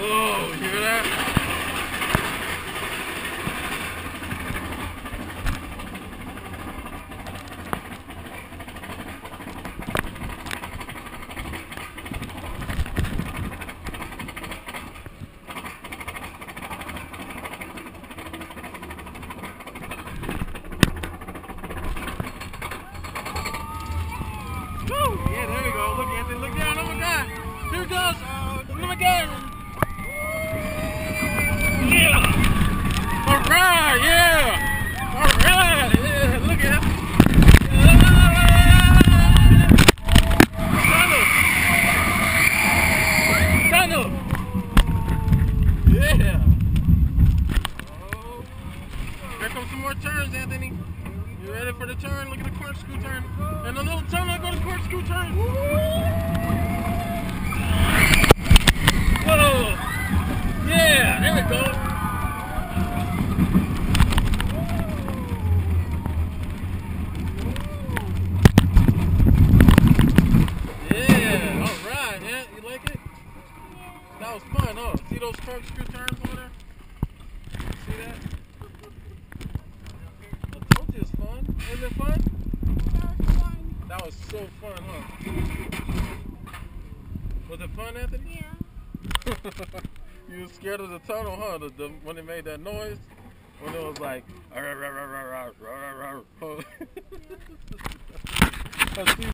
Oh, you hear that? Woo! Yeah, there we go. Look, Anthony, look down. Oh my God! Here it goes. Oh my God! Yeah! All right, yeah! All right, yeah! Look at him. Tunnel! Yeah! Oh. Here comes some more turns, Anthony. You ready for the turn? Look at the corkscrew turn. And the little tunnel, go to corkscrew turn. Whoa! Yeah, there we go. Yeah, all right, yeah, you like it? That was fun, huh? See those corkscrew turns over there? See that? I told you it's fun. Isn't it fun? That was so fun, huh? Was it fun, Anthony? Yeah. You were scared of the tunnel, huh? When it made that noise? When it was like...